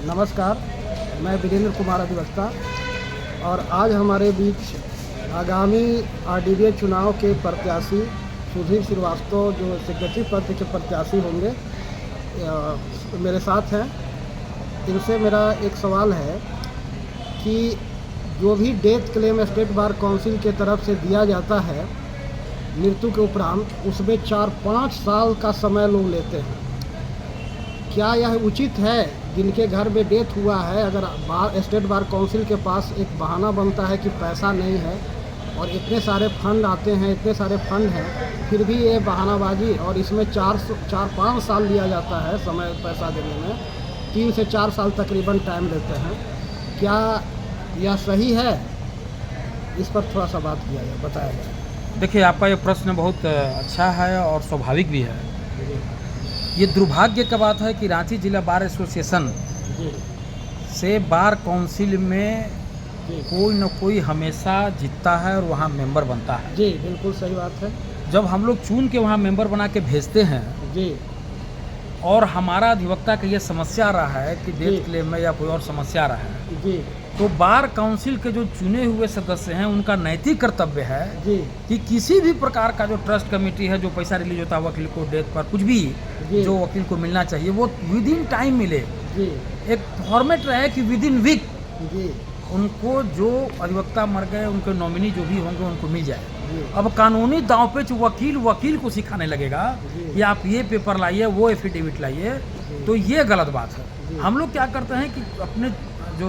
नमस्कार, मैं वीरेंद्र कुमार अधिवक्ता और आज हमारे बीच आगामी आरडीडीए चुनाव के प्रत्याशी सुधीर श्रीवास्तव जो सेक्रेटरी पद के प्रत्याशी होंगे मेरे साथ हैं। इनसे मेरा एक सवाल है कि जो भी death claim state bar council के तरफ से दिया जाता है मृत्यु के उपरांत, उसमें 4-5 साल का समय लोग लेते हैं। क्या यह उचित है? जिनके घर में डेथ हुआ है, अगर स्टेट बार काउंसिल के पास एक बहाना बनता है कि पैसा नहीं है और इतने सारे फंड आते हैं, इतने सारे फंड हैं, फिर भी ये बहानाबाजी और इसमें 4-5 साल लिया जाता है समय पैसा देने में, 3 से 4 साल तकरीबन टाइम लेते हैं। क्या यह सही है? इस पर थोड़ा सा बात किया जाए, बताया जाए। देखिए, आपका ये प्रश्न बहुत अच्छा है और स्वाभाविक भी है। ये दुर्भाग्य की बात है कि रांची जिला बार एसोसिएशन से बार काउंसिल में कोई न कोई हमेशा जीतता है और वहाँ मेंबर बनता है। जी, बिल्कुल सही बात है। जब जब हम लोग चुन के वहाँ मेंबर बना के भेजते हैं जी और हमारा अधिवक्ता का ये समस्या रहा है कि जी। डेथ क्लेम में या कोई और समस्या रहा है, जी तो बार काउंसिल के जो चुने हुए सदस्य हैं उनका नैतिक कर्तव्य है जी कि किसी भी प्रकार का जो ट्रस्ट कमेटी है, जो पैसा रिलीज होता है वकील को डेथ पर, कुछ भी जी। जो वकील को मिलना चाहिए वो विद इन टाइम मिले। जी एक फॉर्मेट रहे कि विद इन वीक जी उनको जो अधिवक्ता मर गए उनके नॉमिनी जो भी होंगे उनको मिल जाए। जी अब कानूनी दांव पे वकील को सिखाने लगेगा जी। कि आप ये पेपर लाइए, वो एफिडेविट लाइए, जी। तो ये गलत बात जी। है। हम लोग क्या करते हैं कि अपने जो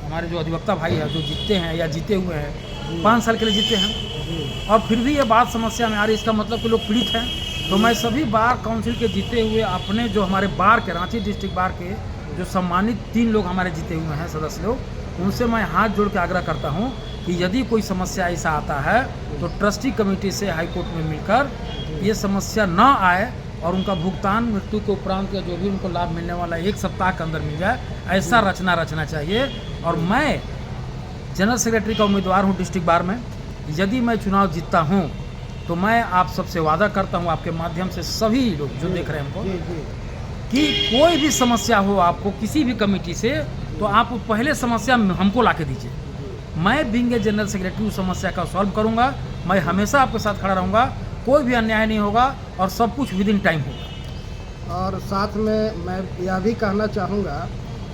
हमारे जो अधिवक्ता भाई हैं जो जीतते हैं या जीते हुए हैं 5 साल के लिए जीते हैं जी और फिर भी ये बात समस्या में आ रही, इसका मतलब कि लोग पीड़ित हैं। तो मैं सभी बार काउंसिल के जीते हुए अपने जो हमारे बार के रांची डिस्ट्रिक्ट बार के जो सम्मानित 3 लोग हमारे जीते हुए हैं सदस्य लोग, उनसे मैं हाथ जोड़ के आग्रह करता हूं कि यदि कोई समस्या ऐसा आता है तो ट्रस्टी कमेटी से हाई कोर्ट में मिलकर ये समस्या ना आए और उनका भुगतान मृत्यु के उपरांत या जो भी उनको लाभ मिलने वाला 1 सप्ताह के अंदर मिल जाए, ऐसा रचना चाहिए। और मैं जनरल सेक्रेटरी का उम्मीदवार हूँ डिस्ट्रिक्ट बार में। यदि मैं चुनाव जीतता हूँ तो मैं आप सबसे वादा करता हूँ, आपके माध्यम से सभी लोग जो देख रहे हैं हमको, जी जी कि कोई भी समस्या हो आपको किसी भी कमेटी से, तो आप पहले समस्या हमको ला के दीजिए। मैं बीइंग ए जनरल सेक्रेटरी उस समस्या का सॉल्व करूंगा। मैं हमेशा आपके साथ खड़ा रहूंगा, कोई भी अन्याय नहीं होगा और सब कुछ विद इन टाइम होगा। और साथ में मैं यह भी कहना चाहूँगा,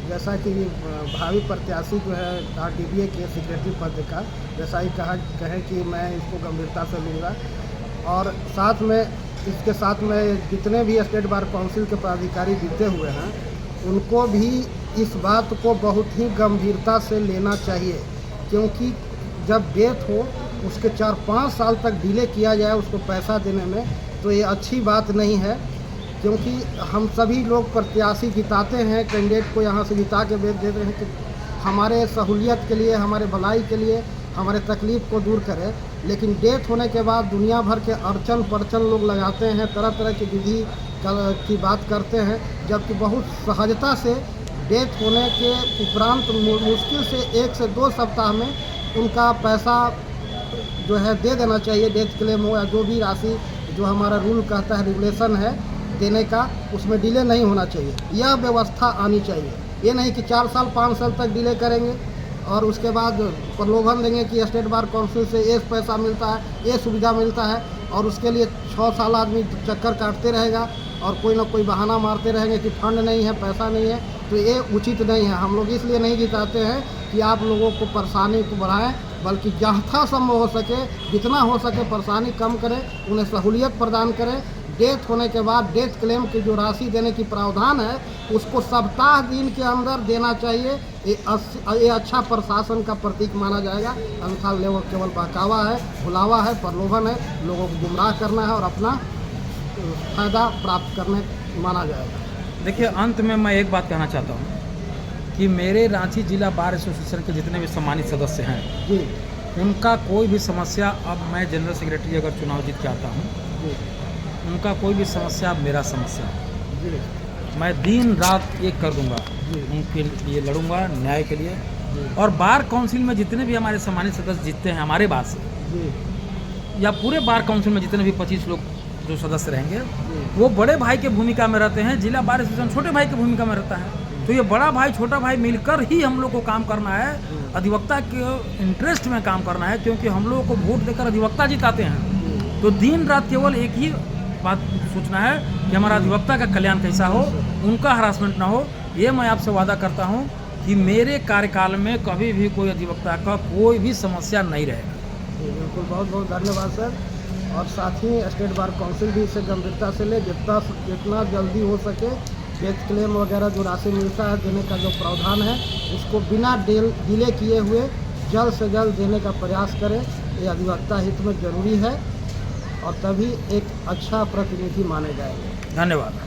जैसा कि भावी प्रत्याशी जो है आरडीडीए के सेक्रेटरी पद का, जैसा ही कहे कि मैं इसको गंभीरता से लूँगा और साथ में इसके साथ में जितने भी स्टेट बार काउंसिल के पदाधिकारी जीते हुए हैं उनको भी इस बात को बहुत ही गंभीरता से लेना चाहिए, क्योंकि जब डेथ हो उसके 4-5 साल तक डिले किया जाए उसको पैसा देने में, तो ये अच्छी बात नहीं है। क्योंकि हम सभी लोग प्रत्याशी जिताते हैं, कैंडिडेट को यहाँ से जिता के भेज देते हैं कि हमारे सहूलियत के लिए, हमारे भलाई के लिए, हमारे तकलीफ़ को दूर करे, लेकिन डेथ होने के बाद दुनिया भर के अड़चन परचन लोग लगाते हैं, तरह तरह की विधि की बात करते हैं, जबकि बहुत सहजता से डेथ होने के उपरांत मुश्किल से 1 से 2 सप्ताह में उनका पैसा जो है दे देना चाहिए। डेथ क्लेम हो या जो भी राशि जो हमारा रूल कहता है, रेगुलेशन है देने का, उसमें डिले नहीं होना चाहिए। यह व्यवस्था आनी चाहिए। ये नहीं कि 4 साल 5 साल तक डिले करेंगे और उसके बाद प्रलोभन देंगे कि स्टेट बार काउंसिल से ये पैसा मिलता है, ये सुविधा मिलता है, और उसके लिए 6 साल आदमी चक्कर काटते रहेगा और कोई ना कोई बहाना मारते रहेंगे कि फंड नहीं है, पैसा नहीं है। तो ये उचित नहीं है। हम लोग इसलिए नहीं जिताते हैं कि आप लोगों को परेशानी को बढ़ाएं, बल्कि जहाँ संभव हो सके, जितना हो सके परेशानी कम करें, उन्हें सहूलियत प्रदान करें। डेथ होने के बाद डेथ क्लेम की जो राशि देने की प्रावधान है उसको सप्ताह दिन के अंदर देना चाहिए। ये अच्छा प्रशासन का प्रतीक माना जाएगा। अन्यथा केवल बहकावा है, भुलावा है, प्रलोभन है, लोगों को गुमराह करना है और अपना फायदा प्राप्त करने माना जाएगा। देखिए, अंत में मैं एक बात कहना चाहता हूँ कि मेरे रांची जिला बार एसोसिएशन के जितने भी सम्मानित सदस्य हैं जी उनका कोई भी समस्या, अब मैं जनरल सेक्रेटरी अगर चुनाव जीत के आता हूँ, जी उनका कोई भी समस्या मेरा समस्या है। जी मैं दिन रात एक कर दूंगा, जी उनके लिए लड़ूंगा न्याय के लिए। जी और बार काउंसिल में जितने भी हमारे सम्मानित सदस्य जीतते हैं हमारे बार से, जी या पूरे बार काउंसिल में जितने भी 25 लोग जो सदस्य रहेंगे, जी वो बड़े भाई के भूमिका में रहते हैं। जिला बार एसोसिएशन छोटे भाई की भूमिका में रहता है। तो ये बड़ा भाई छोटा भाई मिलकर ही हम लोग को काम करना है, अधिवक्ता के इंटरेस्ट में काम करना है, क्योंकि हम लोगों को वोट देकर अधिवक्ता जिताते हैं। तो दिन रात केवल एक ही बात सोचना है कि हमारा अधिवक्ता का कल्याण कैसा हो, उनका हरासमेंट ना हो। ये मैं आपसे वादा करता हूँ कि मेरे कार्यकाल में कभी भी कोई अधिवक्ता का कोई भी समस्या नहीं रहेगा। बिल्कुल, बहुत बहुत धन्यवाद सर। और साथ ही स्टेट बार काउंसिल भी इसे गंभीरता से ले, जितना जल्दी हो सके डेथ क्लेम वगैरह जो राशि मिलता है देने का जो प्रावधान है उसको बिना डिले किए हुए जल्द से जल्द देने का प्रयास करें। ये अधिवक्ता हित में जरूरी है और तभी एक अच्छा प्रतिनिधि माने जाएंगे। धन्यवाद।